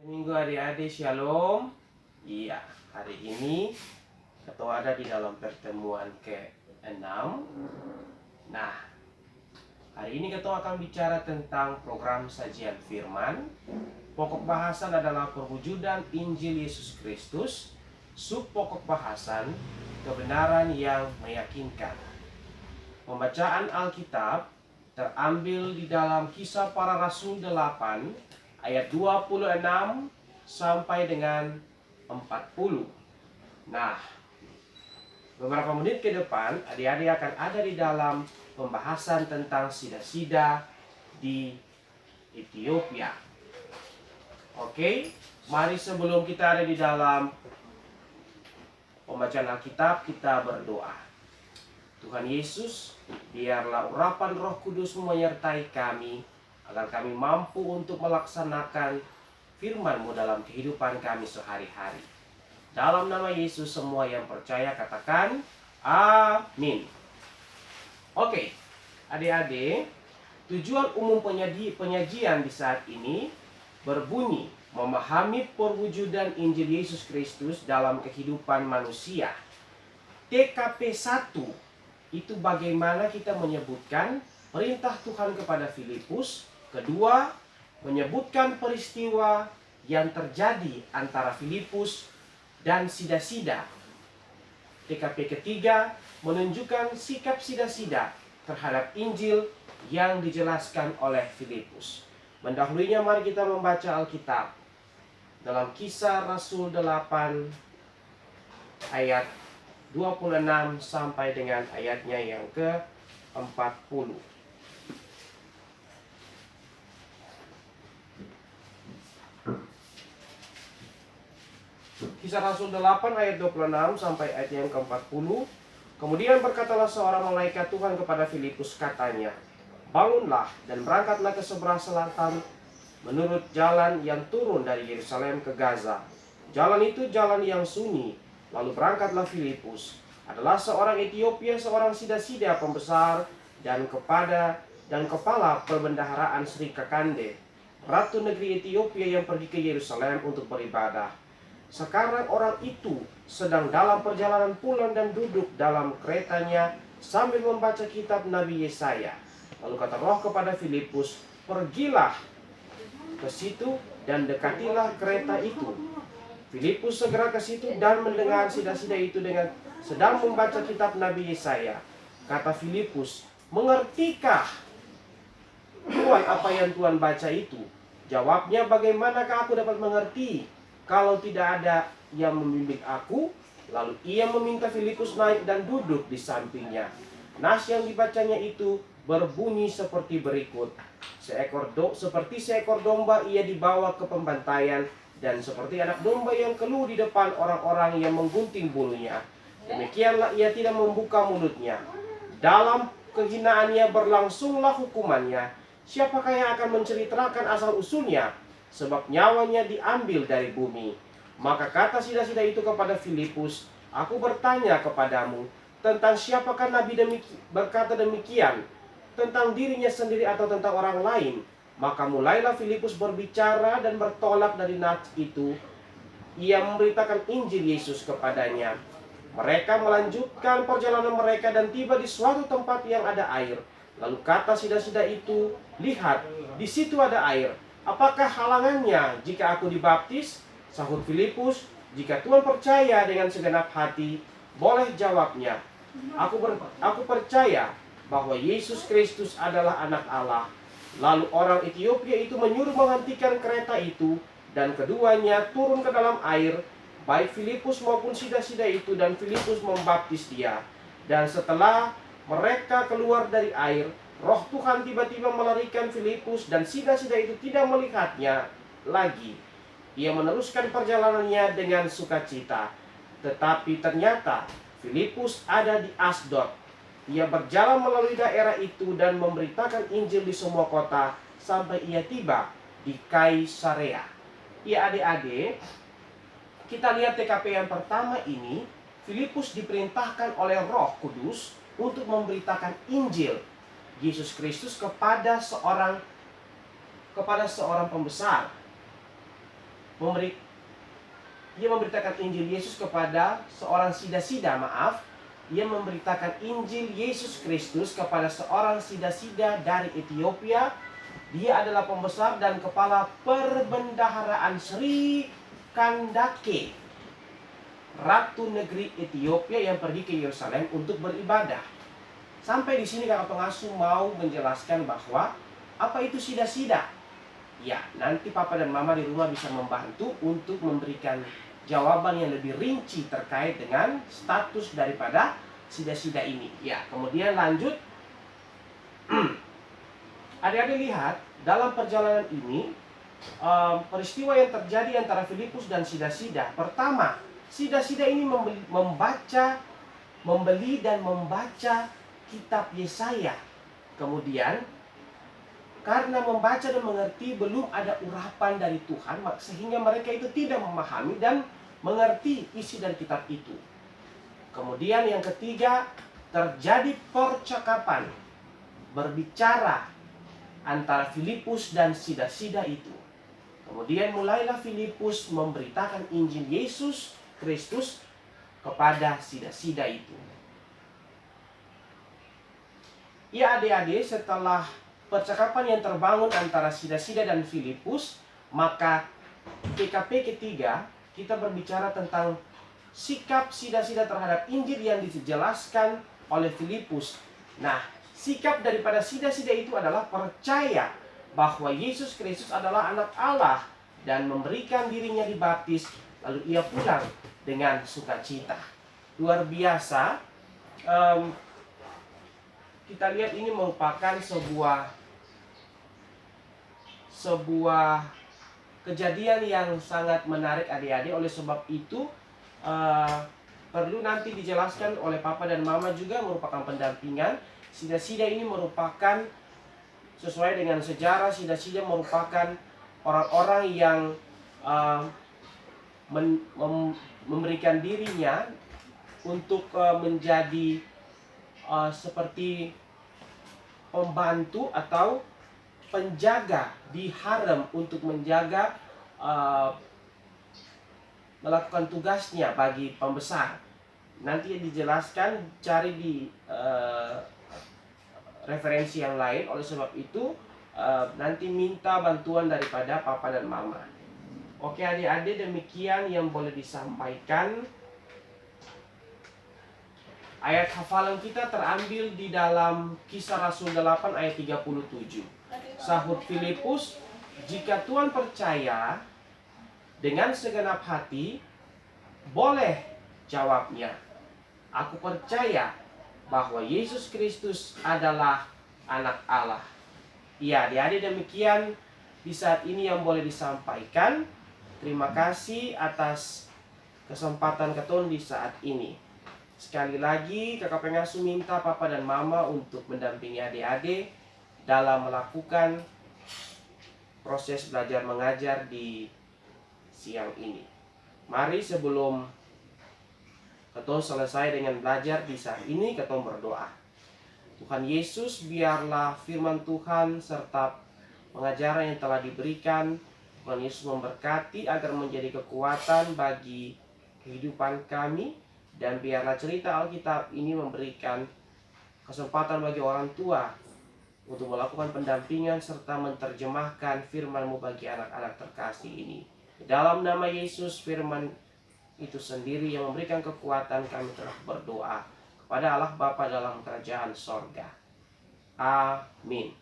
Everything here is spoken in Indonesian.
Minggu adik-adik Shalom. Iya, hari ini kita ada di dalam pertemuan ke-6. Nah, hari ini kita akan bicara tentang program sajian firman. Pokok bahasan adalah perwujudan Injil Yesus Kristus. Subpokok bahasan kebenaran yang meyakinkan. Pembacaan Alkitab terambil di dalam Kisah Para Rasul 8 ayat 26 sampai dengan 40. Nah, beberapa menit ke depan adik-adik akan ada di dalam pembahasan tentang sida-sida di Ethiopia. Oke, mari sebelum kita ada di dalam pembacaan Alkitab, kita berdoa. Tuhan Yesus, biarlah urapan Roh Kudus menyertai kami, agar kami mampu untuk melaksanakan firman-Mu dalam kehidupan kami sehari-hari. Dalam nama Yesus semua yang percaya katakan amin. Oke, adik-adik, tujuan umum penyajian di saat ini berbunyi memahami perwujudan Injil Yesus Kristus dalam kehidupan manusia. TKP 1 itu bagaimana kita menyebutkan perintah Tuhan kepada Filipus. Kedua, menyebutkan peristiwa yang terjadi antara Filipus dan sida-sida. TKP ketiga, menunjukkan sikap sida-sida terhadap Injil yang dijelaskan oleh Filipus. Mendahulunya mari kita membaca Alkitab dalam Kisah Rasul 8 ayat 26 sampai dengan ayatnya yang ke-40. Kisah Rasul 8 ayat 26 sampai ayat yang ke-40. Kemudian berkatalah seorang malaikat Tuhan kepada Filipus, katanya, "Bangunlah dan berangkatlah ke seberang selatan menurut jalan yang turun dari Yerusalem ke Gaza. Jalan itu jalan yang sunyi." Lalu berangkatlah Filipus. Adalah seorang Ethiopia, seorang sida-sida pembesar dan kepala perbendaharaan Sri Kakande, ratu negeri Ethiopia yang pergi ke Yerusalem untuk beribadah. Sekarang orang itu sedang dalam perjalanan pulang dan duduk dalam keretanya sambil membaca kitab Nabi Yesaya. Lalu kata Roh kepada Filipus, "Pergilah ke situ dan dekatilah kereta itu." Filipus segera ke situ dan mendengar sida-sida itu sedang membaca kitab Nabi Yesaya. Kata Filipus, "Mengertikah Tuhan apa yang Tuhan baca itu?" Jawabnya, "Bagaimanakah aku dapat mengerti kalau tidak ada yang membimbing aku?" Lalu ia meminta Filipus naik dan duduk di sampingnya. Nas yang dibacanya itu berbunyi seperti berikut. Seperti seekor domba ia dibawa ke pembantaian, dan seperti anak domba yang keluh di depan orang-orang yang menggunting bulunya, demikianlah ia tidak membuka mulutnya. Dalam kehinaannya berlangsunglah hukumannya. Siapakah yang akan menceritakan asal-usulnya? Sebab nyawanya diambil dari bumi. Maka kata sida-sida itu kepada Filipus, "Aku bertanya kepadamu, tentang siapakah Nabi berkata demikian? Tentang dirinya sendiri atau tentang orang lain?" Maka mulailah Filipus berbicara dan bertolak dari nas itu. Ia memberitakan Injil Yesus kepadanya. Mereka melanjutkan perjalanan mereka dan tiba di suatu tempat yang ada air. Lalu kata sida-sida itu, "Lihat, di situ ada air. Apakah halangannya jika aku dibaptis?" Sahut Filipus, "Jika Tuhan percaya dengan segenap hati, boleh," jawabnya. Aku percaya bahwa Yesus Kristus adalah anak Allah." Lalu orang Ethiopia itu menyuruh menghentikan kereta itu, dan keduanya turun ke dalam air, baik Filipus maupun sida-sida itu, dan Filipus membaptis dia. Dan setelah mereka keluar dari air, Roh Tuhan tiba-tiba melarikan Filipus, dan sida-sida itu tidak melihatnya lagi. Ia meneruskan perjalanannya dengan sukacita. Tetapi ternyata Filipus ada di Asdod. Ia berjalan melalui daerah itu dan memberitakan Injil di semua kota sampai ia tiba di Kaisarea. Ya adik-adik, kita lihat TKP yang pertama ini, Filipus diperintahkan oleh Roh Kudus untuk memberitakan Injil Yesus Kristus kepada seorang pembesar. ia memberitakan Injil Yesus kepada seorang sida-sida, ia memberitakan Injil Yesus Kristus kepada seorang sida-sida dari Ethiopia. Dia adalah pembesar dan kepala perbendaharaan Sri Kandake, Ratu Negeri Ethiopia yang pergi ke Yerusalem untuk beribadah. Sampai di sini kakak pengasuh mau menjelaskan bahwa apa itu sida-sida. Ya, nanti papa dan mama di rumah bisa membantu untuk memberikan jawaban yang lebih rinci terkait dengan status daripada sida-sida ini. Ya, kemudian lanjut. Adik-adik lihat dalam perjalanan ini peristiwa yang terjadi antara Filipus dan sida-sida. Pertama, sida-sida ini membeli dan membaca kitab Yesaya. Kemudian karena membaca dan mengerti belum ada urapan dari Tuhan, sehingga mereka itu tidak memahami dan mengerti isi dari kitab itu. Kemudian yang ketiga, terjadi percakapan, berbicara antara Filipus dan sida-sida itu. Kemudian mulailah Filipus memberitakan Injil Yesus Kristus kepada sida-sida itu. Ya adik-adik, setelah percakapan yang terbangun antara sida-sida dan Filipus, maka PKP ketiga kita berbicara tentang sikap sida-sida terhadap Injil yang dijelaskan oleh Filipus. Nah, sikap daripada sida-sida itu adalah percaya bahwa Yesus Kristus adalah anak Allah dan memberikan dirinya dibaptis, lalu ia pulang dengan sukacita. Luar biasa. Kita lihat ini merupakan sebuah kejadian yang sangat menarik adik-adik. Oleh sebab itu perlu nanti dijelaskan oleh papa dan mama juga merupakan pendampingan. Sida-sida ini merupakan, sesuai dengan sejarah, sida-sida merupakan orang-orang yang memberikan dirinya untuk menjadi seperti pembantu atau penjaga di harem untuk menjaga melakukan tugasnya bagi pembesar. Nanti dijelaskan, cari di referensi yang lain. Oleh sebab itu nanti minta bantuan daripada papa dan mama. Oke adik-adik, demikian yang boleh disampaikan. Ayat hafalan kita terambil di dalam Kisah Rasul 8 ayat 37. Sahut Filipus, "Jika Tuhan percaya dengan segenap hati, boleh," jawabnya, "aku percaya bahwa Yesus Kristus adalah anak Allah." Ya, adik-adik, demikian di saat ini yang boleh disampaikan. Terima kasih atas kesempatan keton di saat ini. Sekali lagi kakak pengasuh minta papa dan mama untuk mendampingi adik-adik dalam melakukan proses belajar mengajar di siang ini. Mari sebelum keton selesai dengan belajar di saat ini, keton berdoa. Tuhan Yesus, biarlah firman Tuhan serta pengajaran yang telah diberikan, Tuhan Yesus memberkati agar menjadi kekuatan bagi kehidupan kami. Dan biarlah cerita Alkitab ini memberikan kesempatan bagi orang tua untuk melakukan pendampingan serta menerjemahkan firman-Mu bagi anak-anak terkasih ini. Dalam nama Yesus, firman itu sendiri yang memberikan kekuatan, kami telah berdoa kepada Allah Bapa dalam kerajaan sorga. Amin.